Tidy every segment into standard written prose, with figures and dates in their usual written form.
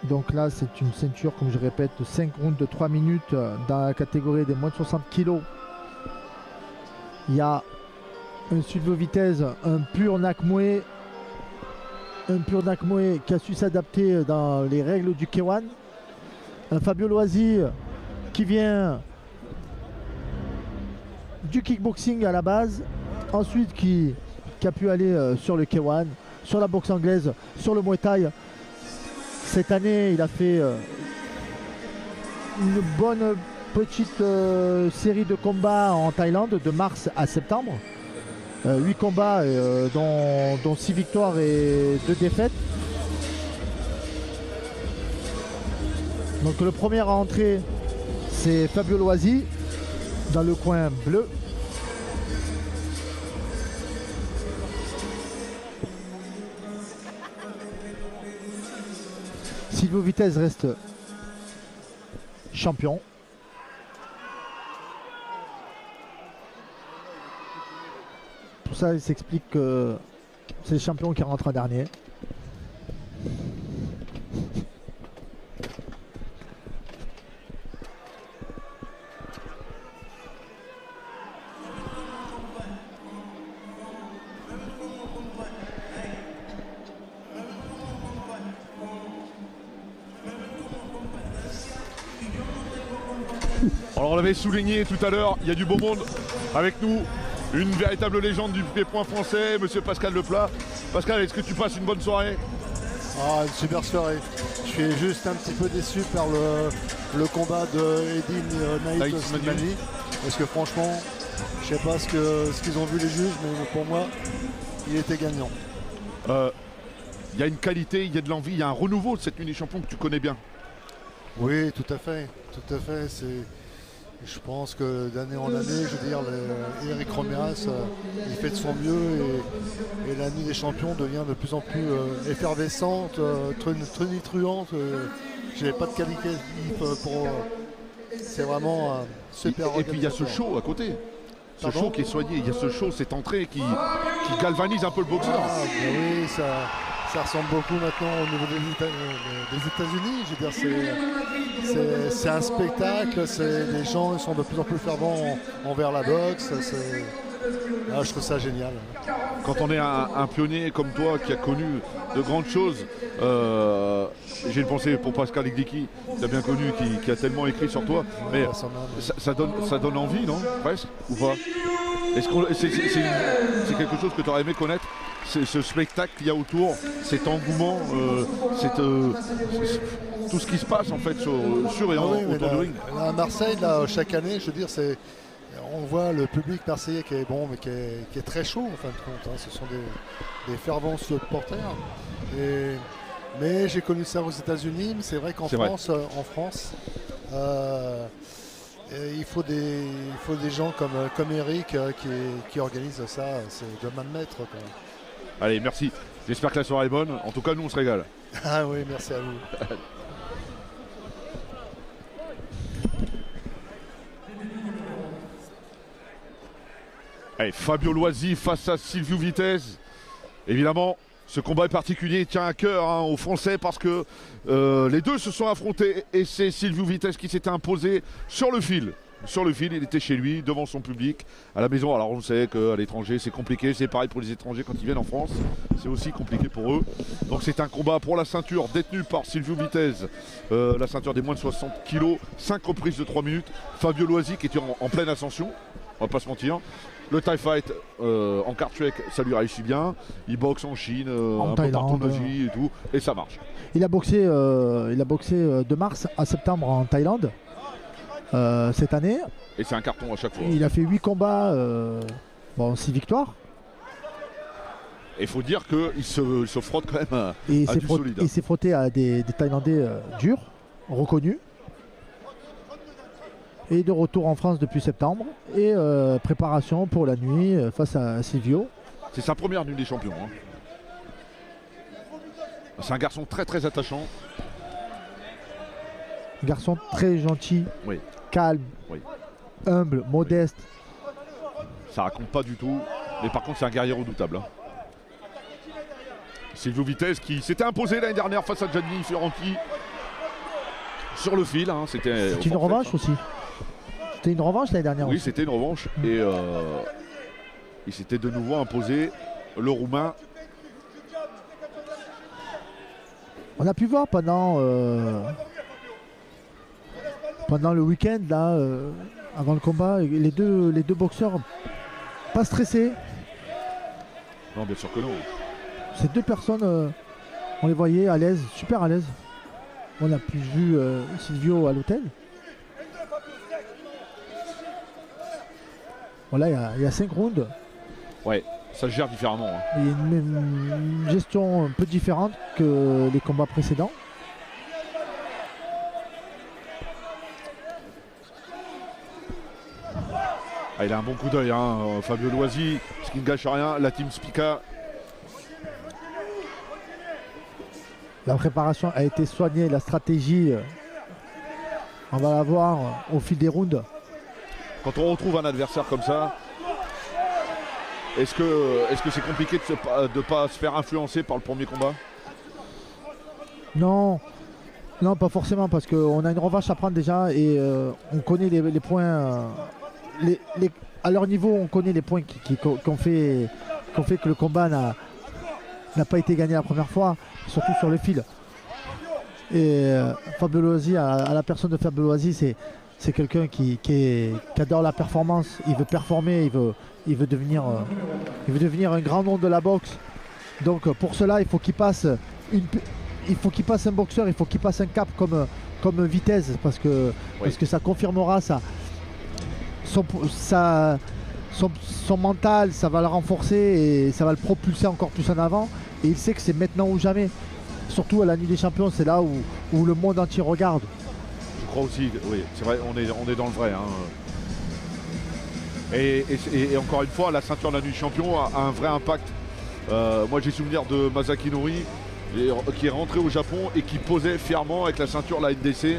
Donc là, c'est une ceinture, comme je répète, de 5 rounds de 3 minutes dans la catégorie des moins de 60 kg. Il y a un Silvio Vitesse, un pur Nakmoué qui a su s'adapter dans les règles du K1. Un Fabio Loisi qui vient du kickboxing à la base, ensuite qui a pu aller sur le K1, sur la boxe anglaise, sur le Muay Thai. Cette année, il a fait une bonne petite série de combats en Thaïlande de mars à septembre. 8 combats, dont 6 victoires et 2 défaites. Donc le premier à entrer, c'est Fabio Loisi, dans le coin bleu. Silvio Vitesse reste champion. Pour ça, il s'explique que c'est le champion qui rentre en dernier. Alors on l'avait souligné tout à l'heure, il y a du beau monde avec nous. Une véritable légende du pied-point français, monsieur Pascal Leplat. Pascal, est-ce que tu passes une bonne soirée? Ah, une super soirée. Je suis juste un petit peu déçu par le combat de Edin Naït Slimani. Parce que franchement, je sais pas ce qu'ils ont vu les juges, mais pour moi, il était gagnant. Il y a une qualité, il y a de l'envie, il y a un renouveau de cette nuit des champions que tu connais bien. Oui, tout à fait. Tout à fait. Je pense que d'année en année, je veux dire, Eric Romeras, il fait de son mieux et la nuit des champions devient de plus en plus effervescente, tonitruante. Je n'ai pas de qualité pour. C'est vraiment super. Et puis il y a ce show à côté. Ce show qui est soigné, il y a ce show, cette entrée qui galvanise un peu le boxeur. Ah, oui, ça ressemble beaucoup maintenant au niveau des États-Unis. Je veux dire, c'est un spectacle, les gens sont de plus en plus fervents envers la boxe. Je trouve ça génial. Quand on est un pionnier comme toi qui a connu de grandes choses, j'ai une pensée pour Pascal Igliki, qui a bien connu, qui a tellement écrit sur toi, mais ça donne envie, non? Presque, ou pas? Est-ce que c'est quelque chose que tu aurais aimé connaître? Ce spectacle qu'il y a autour, cet engouement, tout ce qui se passe en fait sur et autour du ring. Là, à Marseille, là, chaque année, je veux dire, on voit le public marseillais qui est bon, mais qui est très chaud en fin de compte. Hein. Ce sont des fervents supporters. Mais j'ai connu ça aux États-Unis, mais c'est vrai qu'en France, il faut des gens comme Eric qui organisent ça. C'est de main de maître. Quoi. Allez, merci. J'espère que la soirée est bonne. En tout cas, nous, on se régale. Ah oui, merci à vous. Allez, Fabio Loisi face à Silvio Vitesse. Évidemment, ce combat est particulier, tient à cœur aux Français parce que les deux se sont affrontés et c'est Silvio Vitesse qui s'était imposé sur le fil. Sur le fil, il était chez lui, devant son public, à la maison. Alors on sait qu'à l'étranger c'est compliqué, c'est pareil pour les étrangers quand ils viennent en France, c'est aussi compliqué pour eux. Donc c'est un combat pour la ceinture détenue par Silvio Vitesse, la ceinture des moins de 60 kg, 5 reprises de 3 minutes. Fabio Loisi qui était en pleine ascension, on va pas se mentir. Le Thai Fight en Kartuek, ça lui réussit bien. Il boxe en Chine, un peu partout en Asie et tout, et ça marche. Il a boxé de mars à septembre en Thaïlande. Cette année. Et c'est un carton à chaque fois. Il a fait 8 combats, 6 victoires. Et il faut dire qu'il se frotte quand même à du solide. Il s'est frotté à des Thaïlandais durs, reconnus. Et de retour en France depuis septembre. Et préparation pour la nuit face à Silvio. C'est sa première nuit des champions. Hein. C'est un garçon très très attachant. Garçon très gentil. Oui. Calme, humble, modeste. Ça raconte pas du tout, mais par contre c'est un guerrier redoutable. Hein. Silvio Vitesse qui s'était imposé l'année dernière face à Gianni Fioranti sur le fil. Hein, c'était une revanche aussi. C'était une revanche l'année dernière. Oui, aussi. c'était une revanche. Et il s'était de nouveau imposé le Roumain. On a pu voir pendant le week-end, là, avant le combat, les deux boxeurs pas stressés. Non, bien sûr que non. Ces deux personnes, on les voyait à l'aise, super à l'aise. On a pu vu Silvio à l'hôtel. Voilà, il y a 5 rounds. Ouais, ça se gère différemment. Hein. Il y a une gestion un peu différente que les combats précédents. Ah, il a un bon coup d'œil, hein, Fabio Loisi, ce qui ne gâche rien. La team Spica. La préparation a été soignée, la stratégie, on va la voir au fil des rounds. Quand on retrouve un adversaire comme ça, est-ce que c'est compliqué de ne pas se faire influencer par le premier combat? Non, non, pas forcément, parce qu'on a une revanche à prendre déjà et on connaît les points. À leur niveau, on connaît les points qui ont fait que le combat n'a pas été gagné la première fois, surtout sur le fil. Et Fabio Loisi, à la personne de Fabio Loisi, c'est quelqu'un qui adore la performance. Il veut performer, il veut devenir un grand nom de la boxe. Donc pour cela, il faut qu'il passe un boxeur, il faut qu'il passe un cap comme Vitesse, parce que ça confirmera son mental, ça va le renforcer et ça va le propulser encore plus en avant. Et il sait que c'est maintenant ou jamais. Surtout à la Nuit des Champions, c'est là où le monde entier regarde. Je crois aussi, oui, c'est vrai, on est dans le vrai. Hein. Et encore une fois, la ceinture de la Nuit des Champions a un vrai impact. Moi j'ai souvenir de Masaki Nori qui est rentré au Japon et qui posait fièrement avec la ceinture la NDC.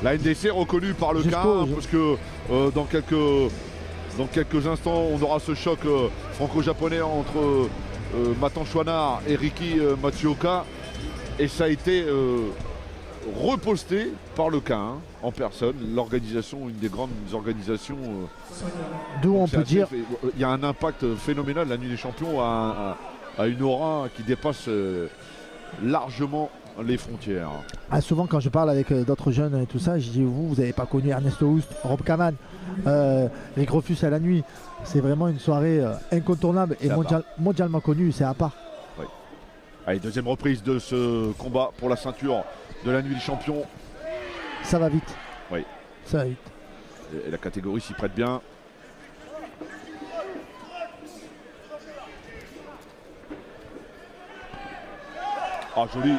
La NDC reconnue par le CAR, parce que dans quelques instants, on aura ce choc franco-japonais entre Matan Chouinard et Riki Matsuoka. Et ça a été reposté par le CAR en personne. L'organisation, une des grandes organisations. D'où on peut dire. Il y a un impact phénoménal. La Nuit des Champions a une aura qui dépasse largement les frontières. Souvent quand je parle avec d'autres jeunes et tout ça, je dis vous n'avez pas connu Ernesto Houst, Rob Kaman, Rick Rufus à la nuit. C'est vraiment une soirée incontournable et mondialement connue, c'est à part. Oui. Allez, deuxième reprise de ce combat pour la ceinture de la Nuit des Champions. Ça va vite. Oui. Ça va vite. Et la catégorie s'y prête bien. Ah, joli.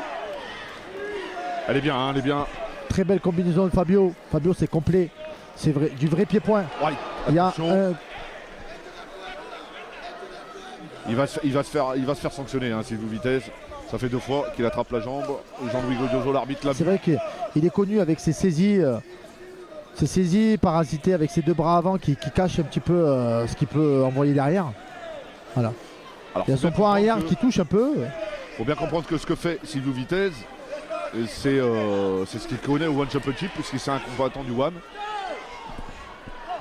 Elle est bien, hein, elle est bien. Très belle combinaison de Fabio. Fabio, c'est complet. C'est vrai, du vrai pied-point. Ouais, il y a il va se faire sanctionner, hein, Silvio Vitesse. Ça fait 2 fois qu'il attrape la jambe. Jean-Louis Godioso, l'arbitre, l'a. C'est vrai qu'il est connu avec ses saisies. Ses saisies parasitées avec ses 2 bras avant qui cachent un petit peu ce qu'il peut envoyer derrière. Voilà. Alors, il y a son point arrière qui touche un peu. Il faut bien comprendre que ce que fait Silvio Vitesse, c'est ce qu'il connaît au One Championship, puisque c'est un combattant du One.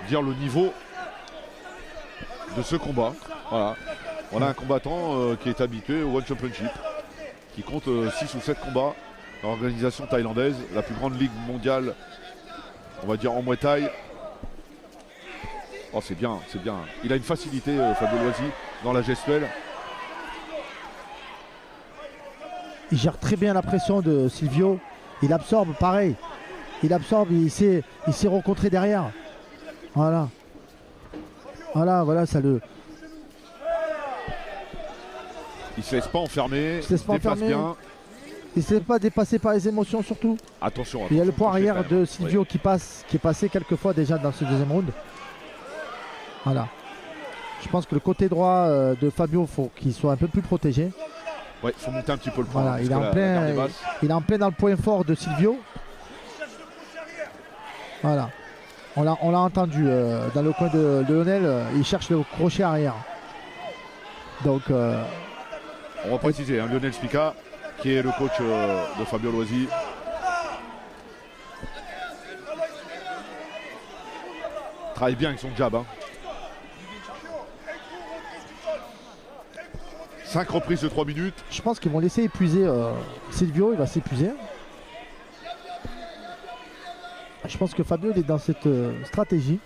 Dire le niveau de ce combat. Voilà. On a un combattant qui est habitué au One Championship, qui compte 6 ou 7 combats dans l'organisation thaïlandaise, la plus grande ligue mondiale, on va dire en Muay Thai. Oh, c'est bien, c'est bien. Il a une facilité, Fabio Loisi, dans la gestuelle. Il gère très bien la pression de Silvio. Il absorbe, pareil. Il absorbe, il sait rencontrer derrière. Voilà. Voilà, ça le... Il ne se laisse pas enfermer. Il se laisse pas enfermer. Bien. Il ne se laisse pas dépasser par les émotions surtout. Attention. Il y a le point arrière de Silvio qui est passé quelques fois déjà dans ce deuxième round. Voilà. Je pense que le côté droit de Fabio, faut qu'il soit un peu plus protégé. Ouais, il faut monter un petit peu le point. Voilà, il est en plein dans le point fort de Silvio. Voilà. On l'a entendu dans le coin de Lionel, il cherche le crochet arrière. Donc on va préciser, hein, Lionel Spica, qui est le coach de Fabio Loisi. travaille bien avec son jab. Hein. 5 reprises de 3 minutes. Je pense qu'ils vont laisser épuiser Silvio, il va s'épuiser. Je pense que Fabio il est dans cette stratégie.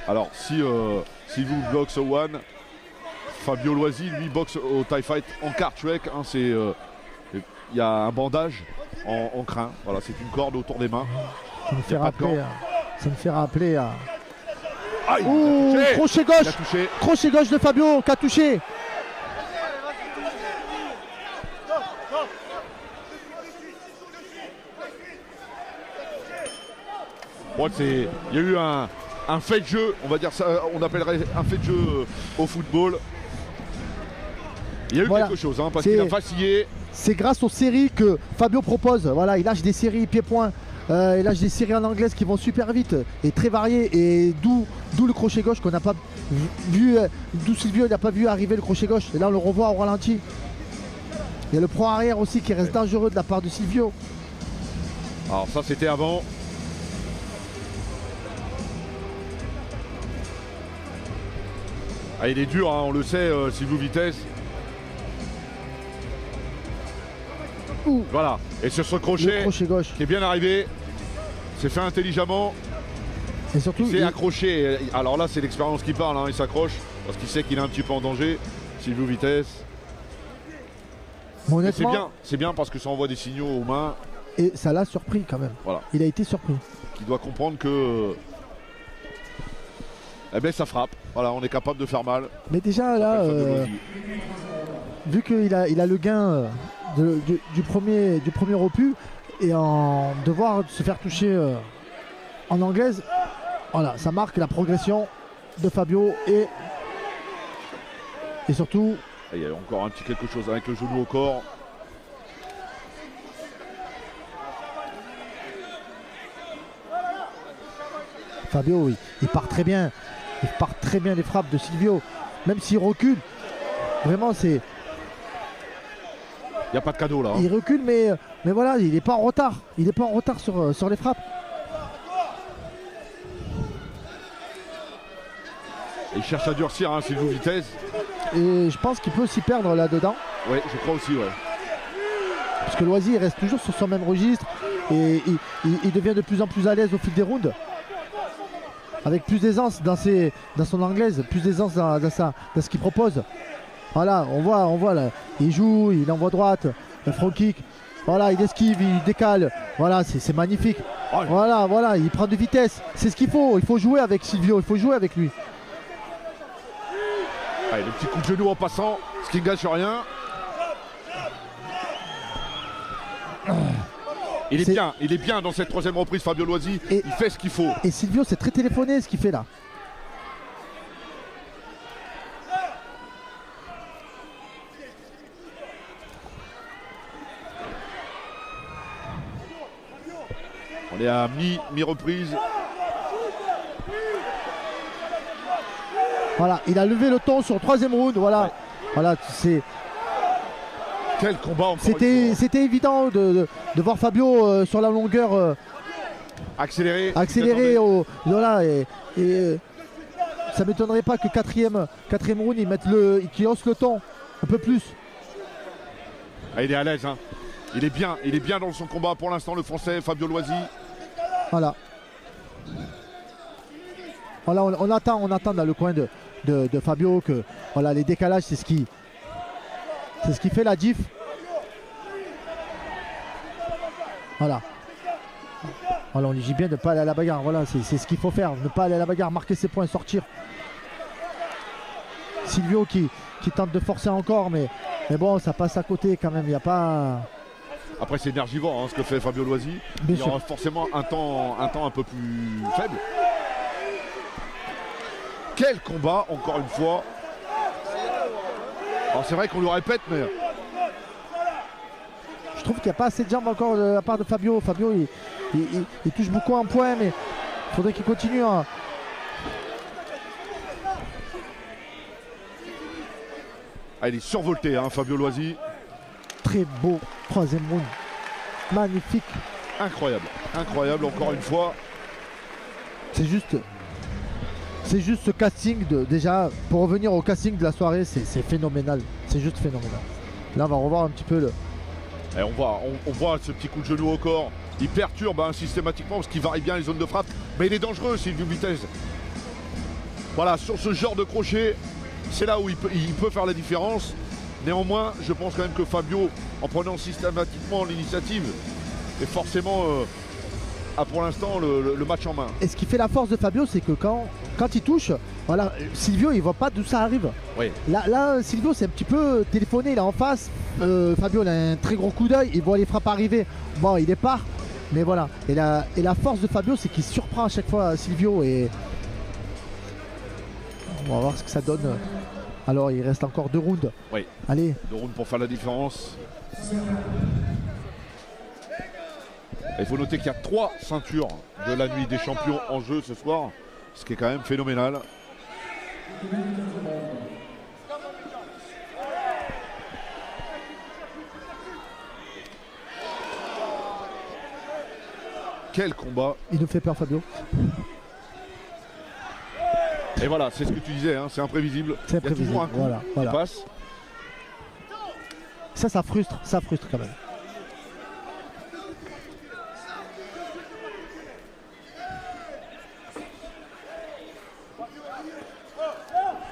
Alors si vous boxe au one, Fabio Loisi lui boxe au TIE Fight en cartwreck. Hein, il y a un bandage en crin. Voilà, c'est une corde autour des mains. Ça me fait rappeler à. Aïe, ouh, crochet gauche. Crochet gauche de Fabio qui a touché. Bon, il y a eu un fait de jeu, on va dire ça, on appellerait un fait de jeu au football. Il y a eu quelque chose, hein, parce qu'il a vacillé. C'est grâce aux séries que Fabio propose. Voilà, il lâche des séries pied-point. Il lâche des séries en anglaise qui vont super vite et très variées. Et d'où le crochet gauche qu'on n'a pas vu. D'où Silvio n'a pas vu arriver le crochet gauche. Et là, on le revoit au ralenti. Il y a le prend arrière aussi qui reste dangereux de la part de Silvio. Alors, ça, c'était avant. Ah, il est dur, hein, on le sait, Silvio Vitesse. Voilà, et sur ce crochet gauche qui est bien arrivé, c'est fait intelligemment. Et surtout, il s'est accroché. Alors là, c'est l'expérience qui parle, hein, il s'accroche parce qu'il sait qu'il est un petit peu en danger. Silvio Vitesse. C'est bien parce que ça envoie des signaux aux mains. Et ça l'a surpris quand même. Voilà. Il a été surpris. Il doit comprendre que. Eh bien, ça frappe. Voilà, on est capable de faire mal. Mais déjà là, vu qu'il a le gain du premier opus et devoir se faire toucher en anglaise, voilà, ça marque la progression de Fabio et surtout. Il y a encore un petit quelque chose avec le genou au corps. Fabio, oui, il part très bien. Il part très bien les frappes de Silvio. Même s'il recule, vraiment c'est. Il n'y a pas de cadeau là. Hein. Il recule, mais voilà, il n'est pas en retard. Il n'est pas en retard sur les frappes. Il cherche à durcir, hein, Silvio Vitesse. Et je pense qu'il peut s'y perdre là-dedans. Oui, je crois aussi, ouais. Parce que Loisy reste toujours sur son même registre et il devient de plus en plus à l'aise au fil des rounds. Avec plus d'aisance dans son anglaise, plus d'aisance dans ce qu'il propose. Voilà, on voit là, il joue, il envoie droite, le front kick, voilà, il esquive, il décale, voilà, c'est magnifique. Voilà, il prend de vitesse, c'est ce qu'il faut jouer avec Silvio, il faut jouer avec lui. Allez, le petit coup de genou en passant, ce qui ne gâche rien. Il est bien dans cette troisième reprise, Fabio Loisi. Il fait ce qu'il faut. Et Silvio, c'est très téléphoné ce qu'il fait là. On est à mi-reprise. Voilà, il a levé le ton sur le troisième round. Voilà, voilà, c'est. Quel combat. C'était évident de voir Fabio sur la longueur accéléré voilà, et ça m'étonnerait pas que quatrième round qu'il hausse le ton un peu plus. Ah, il est à l'aise, hein. Il est bien dans son combat pour l'instant, le français Fabio Loisi. Voilà, on attend dans le coin de Fabio que voilà, les décalages c'est ce qui fait la diff. Voilà, on lui dit bien de ne pas aller à la bagarre. Voilà, c'est ce qu'il faut faire, ne pas aller à la bagarre, marquer ses points, sortir. Silvio qui tente de forcer encore, mais bon, ça passe à côté quand même. Il n'y a pas. Après, c'est énergivore, hein, ce que fait Fabio Loisi. Il y aura forcément un temps un peu plus faible. Quel combat, encore une fois. Alors c'est vrai qu'on le répète, mais. Je trouve qu'il n'y a pas assez de jambes encore de la part de Fabio. Fabio, il touche beaucoup en points, mais il faudrait qu'il continue à. Ah, il est survolté, hein, Fabio Loisi. Très beau troisième round. Magnifique. incroyable. Incroyable encore une fois. C'est juste ce casting déjà, pour revenir au casting de la soirée, c'est phénoménal. C'est juste phénoménal. Là, on va revoir un petit peu le. Et on voit ce petit coup de genou au corps. Il perturbe systématiquement parce qu'il varie bien les zones de frappe. Mais il est dangereux, Silvio Vitesse. Voilà, sur ce genre de crochet, c'est là où il peut faire la différence. Néanmoins, je pense quand même que Fabio, en prenant systématiquement l'initiative, est forcément, a pour l'instant le match en main. Et ce qui fait la force de Fabio, c'est que quand il touche, voilà, Silvio, il voit pas d'où ça arrive. Oui. Là, Silvio, c'est un petit peu téléphoné, il est en face. Fabio, il a un très gros coup d'œil, il voit les frappes arriver. Bon, il est part. Mais voilà, et la force de Fabio, c'est qu'il surprend à chaque fois Silvio. Et on va voir ce que ça donne. Alors, il reste encore 2 rounds. Oui. Allez. 2 rounds pour faire la différence. Il faut noter qu'il y a 3 ceintures de la nuit des champions en jeu ce soir, ce qui est quand même phénoménal. Quel combat! Il nous fait peur, Fabio. Et voilà, c'est ce que tu disais, hein, c'est imprévisible. C'est imprévisible. Il y a toujours un coup qui passe. Ça frustre quand même.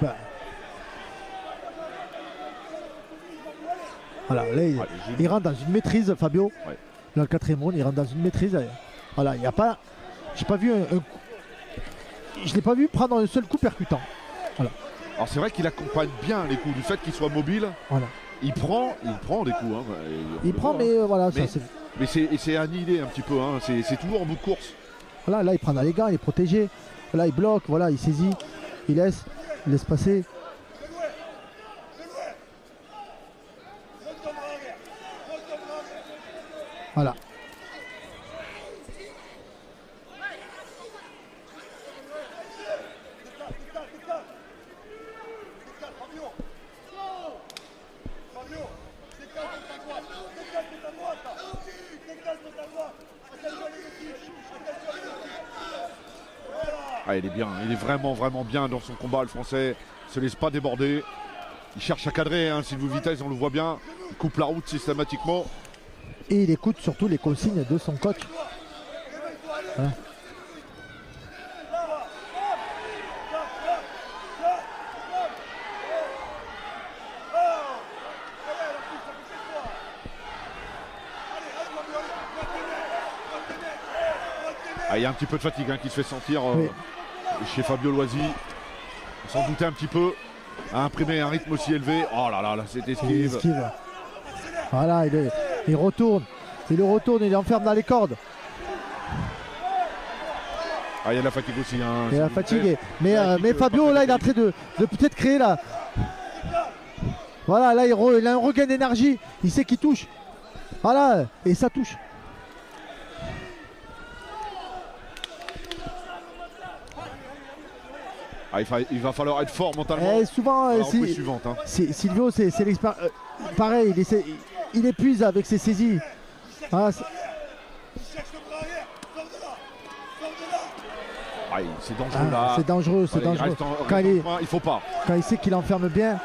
Bah. Voilà, là, il rentre dans une maîtrise, Fabio. Ouais. Dans le 4e round, il rentre dans une maîtrise. Voilà, il n'y a pas. J'ai pas vu je l'ai pas vu prendre un seul coup percutant. Voilà. Alors c'est vrai qu'il accompagne bien les coups, du fait qu'il soit mobile. Voilà. Il prend des coups. Hein. Il prend, mais voilà. Mais c'est annihilé un petit peu. Hein. C'est toujours en bout de course. Voilà, là il prend dans les gants, il est protégé. Là il bloque, voilà, il saisit, il laisse passer. Voilà. Ah, il est bien, il est vraiment bien dans son combat, le Français. Il ne se laisse pas déborder. Il cherche à cadrer, hein, Silvio Vitesse, on le voit bien. Il coupe la route systématiquement. Et il écoute surtout les consignes de son coach. Voilà. Ah, il y a un petit peu de fatigue qui se fait sentir oui. Chez Fabio Loisi. On s'en doutait un petit peu. À imprimer un rythme aussi élevé. Oh là là, c'est esquive. Voilà, il retourne. Il le retourne, il l'enferme dans les cordes. Ah, il y a de la fatigue aussi. Hein, il y a la fatigue. Mais Fabio, là, il est en train de peut-être créer là. Voilà, là, il a un regain d'énergie. Il sait qu'il touche. Voilà, et ça touche. Ah, il va falloir être fort mentalement. Et souvent, suivante, hein. Silvio, c'est l'expérience. Pareil, il épuise avec ses saisies. Ah, c'est dangereux là. C'est dangereux, c'est dangereux. Il faut pas. Quand il sait qu'il enferme bien.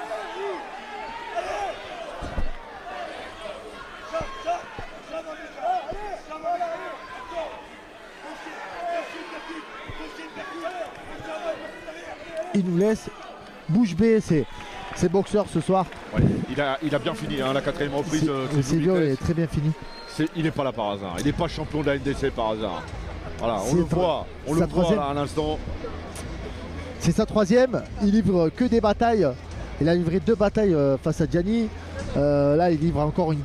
Il nous laisse bouche bée ces boxeurs ce soir. Ouais, il a bien fini hein, la 4e reprise. Silvio est très bien fini. Il n'est pas là par hasard. Il n'est pas champion de la NDC par hasard. Voilà, on le voit là à l'instant. C'est sa 3e. Il livre que des batailles. Il a livré 2 batailles face à Gianni. Là, il livre encore une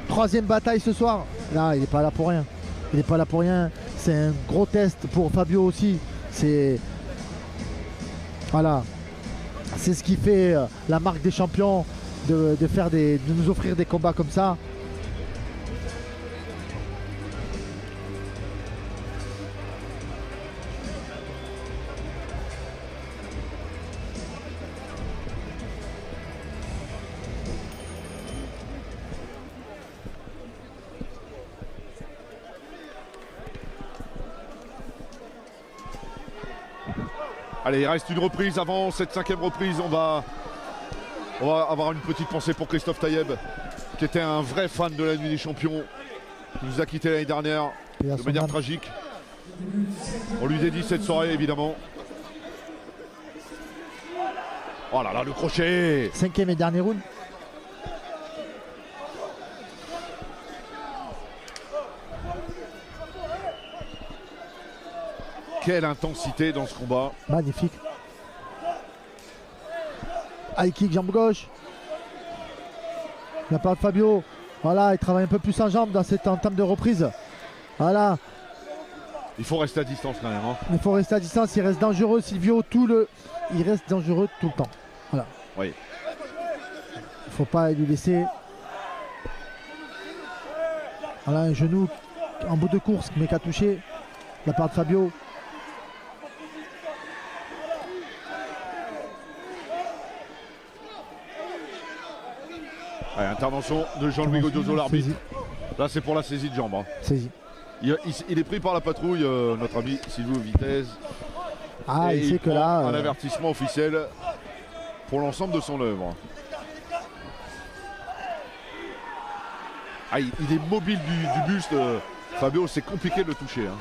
3e bataille ce soir. Là, il n'est pas là pour rien. Il n'est pas là pour rien. C'est un gros test pour Fabio aussi. Voilà. C'est ce qui fait la marque des champions de nous offrir des combats comme ça. Allez, il reste une reprise avant cette 5e reprise. On va avoir une petite pensée pour Christophe Taïeb, qui était un vrai fan de la Nuit des Champions, qui nous a quitté l'année dernière de manière tragique. On lui dédie cette soirée, évidemment. Oh là là, le crochet! 5e et dernier round. Quelle intensité dans ce combat. Magnifique. High kick, jambe gauche. La part de Fabio. Voilà, il travaille un peu plus en jambe dans cette entame de reprise. Voilà. Il faut rester à distance quand même. Hein. Il faut rester à distance, il reste dangereux, Silvio, il reste dangereux tout le temps. Voilà. Oui. Il ne faut pas lui laisser. Voilà, un genou en bout de course, mais qui a touché la part de Fabio. Allez, intervention de Jean-Louis Godioso, l'arbitre. Là, c'est pour la saisie de jambe. Hein. Saisie. Il est pris par la patrouille, notre ami Silvio Vitesse. Ah, et il sait que là. Un avertissement officiel pour l'ensemble de son œuvre. Ah, il est mobile du buste. Fabio, c'est compliqué de le toucher. Hein.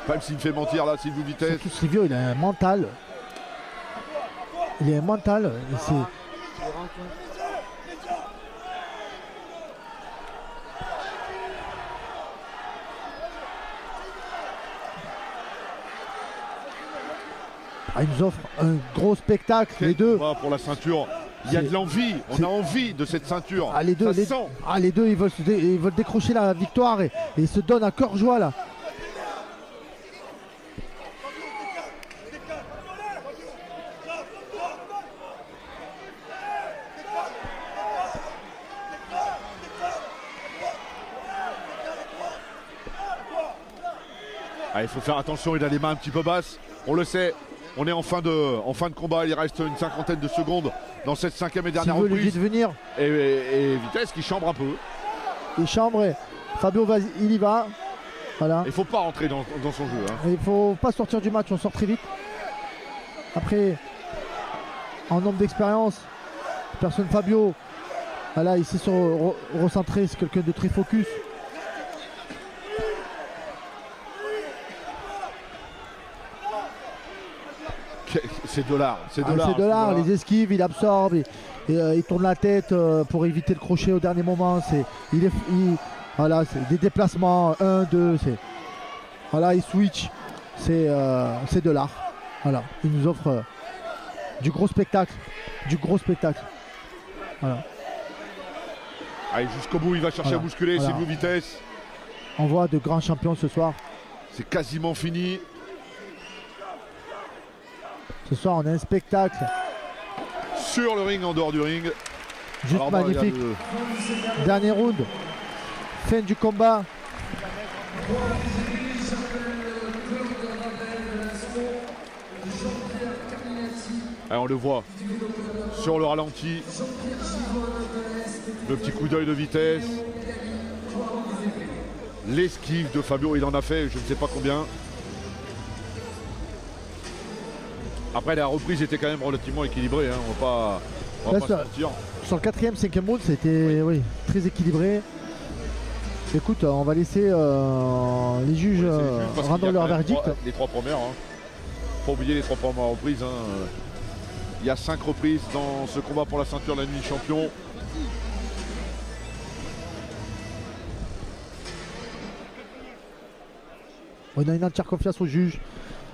Même s'il me fait mentir là, Silvio Vitesse. Surtout Silvio, il a un mental. Il a un mental. Et c'est. Ah, il nous offre un gros spectacle, les deux. Pour la ceinture, il y a de l'envie, on a envie de cette ceinture. Ah, les deux, les deux ils veulent décrocher la victoire et ils se donnent à cœur joie là. Ah, il faut faire attention, il a les mains un petit peu basses, on le sait. On est en fin de combat, il reste une 50aine de secondes dans cette 5e et dernière reprise. De venir. Et Vitesse qui chambre un peu. Il chambre, Fabio il y va. Voilà. Il ne faut pas rentrer dans son jeu. Hein. Il ne faut pas sortir du match, on sort très vite. Après, en nombre d'expérience, personne Fabio. Voilà, il s'est recentré, c'est quelqu'un de très focus. C'est de l'art. C'est de l'art, les esquives, il absorbe, il tourne la tête pour éviter le crochet au dernier moment. Voilà, c'est des déplacements, 1, 2, voilà, il switch. C'est de l'art. Voilà, il nous offre du gros spectacle. Voilà. Allez, jusqu'au bout, il va chercher à bousculer, voilà. Silvio Vitesse. On voit de grands champions ce soir. C'est quasiment fini. Ce soir, on a un spectacle. Sur le ring, en dehors du ring. Juste alors, magnifique. Dernier round. Fin du combat. Allez, on le voit sur le ralenti. Le petit coup d'œil de Vitesse. L'esquive de Fabio, il en a fait je ne sais pas combien. Après la reprise était quand même relativement équilibrée, hein. on va pas se mentir. Sur le 4e, 5e round, c'était très équilibré. Écoute, on va laisser les juges rendre leur verdict. Les 3 premières, hein. Faut pas oublier les 3 premières reprises. Hein. Il y a 5 reprises dans ce combat pour la ceinture de la Nuit des Champions. On a une entière confiance aux juges.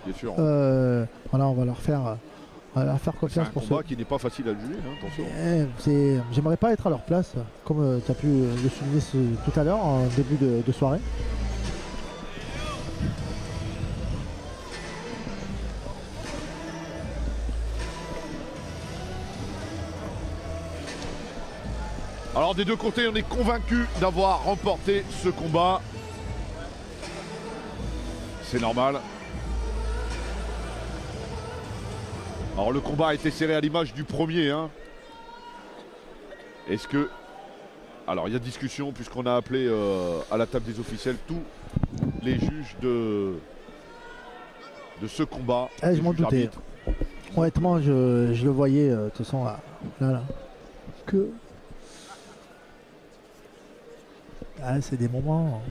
Bien sûr. Voilà, on va leur faire confiance pour ça. C'est un combat qui n'est pas facile à juger, hein, attention. J'aimerais pas être à leur place, comme tu as pu le souligner tout à l'heure en début de soirée. Alors des deux côtés, on est convaincu d'avoir remporté ce combat. C'est normal. Alors le combat a été serré à l'image du premier. Hein. Est-ce que... Alors il y a discussion puisqu'on a appelé à la table des officiels tous les juges de ce combat. Je m'en doutais. Honnêtement, je le voyais, de toute façon, là. Que... c'est des moments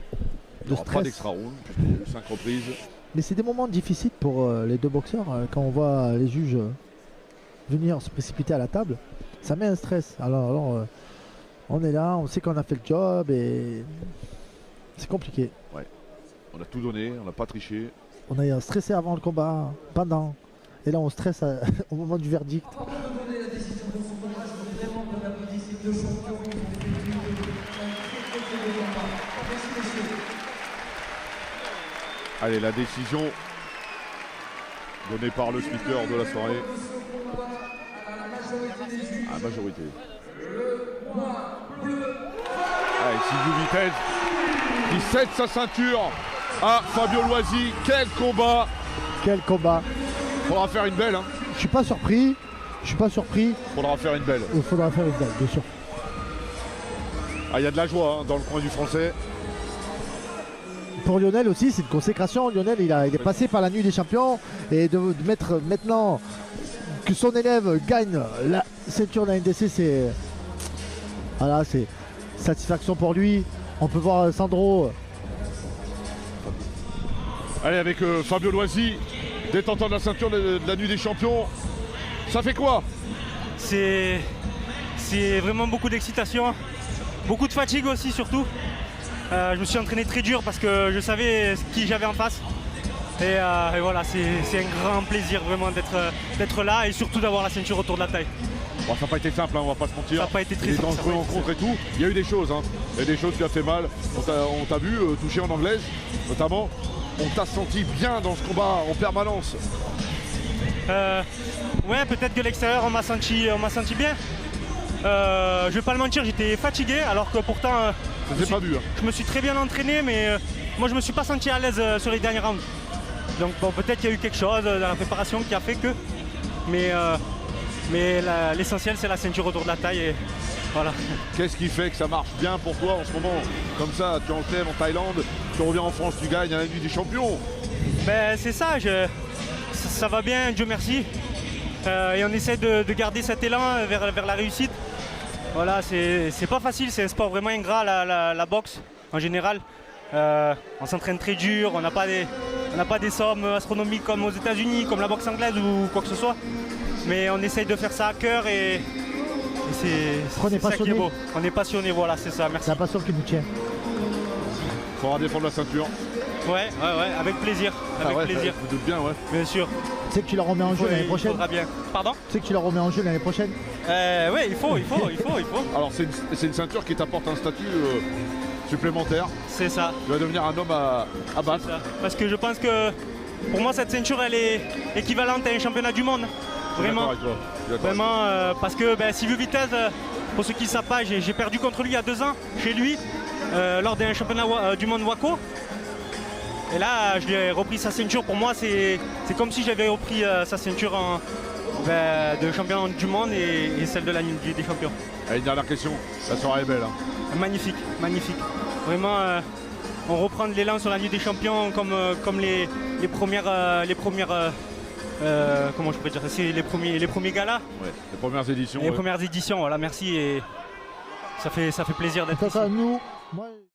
de stress. Pas d'extra round, puisqu'il y a eu 5 reprises. Mais c'est des moments difficiles pour les deux boxeurs. Quand on voit les juges venir se précipiter à la table, ça met un stress. Alors on est là, on sait qu'on a fait le job et c'est compliqué. Ouais. On a tout donné, on n'a pas triché. On a stressé avant le combat, pendant. Et là on stresse au moment du verdict. Allez, la décision donnée par le speaker de la soirée. À la majorité. Allez, Silviu Vitesse qui cède sa ceinture à Fabio Loisi. Quel combat! Quel combat! Faudra faire une belle. Hein. Je suis pas surpris. Faudra faire une belle. Il faudra faire une belle, bien sûr. Ah, il y a de la joie hein, dans le coin du français. Pour Lionel aussi, c'est une consécration. Lionel, il est passé par la nuit des champions et de mettre maintenant que son élève gagne la ceinture de la NDC, c'est voilà, c'est satisfaction pour lui. On peut voir Sandro. Allez, avec Fabio Loisi, détenteur de la ceinture de la nuit des champions. Ça fait quoi? C'est vraiment beaucoup d'excitation, beaucoup de fatigue aussi surtout. Je me suis entraîné très dur parce que je savais qui j'avais en face. Et voilà, c'est un grand plaisir vraiment d'être là et surtout d'avoir la ceinture autour de la taille. Bon, ça n'a pas été simple, hein, on va pas se mentir. Ça n'a pas été très simple. simple. Dans le rencontre et tout, il y a eu des choses. Hein. Il y a des choses qui a fait mal. On t'a vu toucher en anglaise, notamment. On t'a senti bien dans ce combat en permanence. Ouais, peut-être que l'extérieur, on m'a senti bien. Je vais pas le mentir, j'étais fatigué alors que pourtant je me suis très bien entraîné, mais moi je me suis pas senti à l'aise sur les derniers rounds. Donc bon, peut-être qu'il y a eu quelque chose dans la préparation qui a fait que. Mais l'essentiel c'est la ceinture autour de la taille et voilà. Qu'est-ce qui fait que ça marche bien pour toi en ce moment? Comme ça, tu enchaînes en Thaïlande, tu reviens en France, tu gagnes à la nuit des champions. Ben c'est ça, ça va bien, Dieu merci. Et on essaie de garder cet élan vers la réussite. Voilà, c'est pas facile, c'est un sport vraiment ingrat la boxe en général. On s'entraîne très dur, on n'a pas des sommes astronomiques comme aux États-Unis, comme la boxe anglaise ou quoi que ce soit. Mais on essaye de faire ça à cœur et c'est ça qui est beau. On est passionné, voilà, c'est ça, merci. C'est la passion qui nous tient. Faudra défendre la ceinture. Ouais, avec plaisir. Plaisir. Je me doute bien, ouais. Bien sûr. Tu sais que tu la remets en jeu l'année prochaine? Bien. Pardon? Tu sais que tu la remets en jeu l'année prochaine? Oui, il faut. Alors c'est une ceinture qui t'apporte un statut supplémentaire. C'est ça. Tu vas devenir un homme à battre. Parce que je pense que pour moi cette ceinture elle est équivalente à un championnat du monde. Vraiment. Vraiment parce que Silviu Vitesse, pour ceux qui ne savent pas, j'ai perdu contre lui il y a 2 ans chez lui lors d'un championnat du monde WACO. Et là, je lui ai repris sa ceinture. Pour moi, c'est comme si j'avais repris sa ceinture de champion du monde et celle de la Ligue des champions. Allez, une dernière question. La soirée est belle. Hein. Magnifique. Vraiment, on reprend de l'élan sur la Ligue des champions comme les premières comment je pourrais dire, c'est les premiers galas. Ouais, les premières éditions. Les premières éditions, voilà, merci et ça fait plaisir d'être ici. Nous, moi...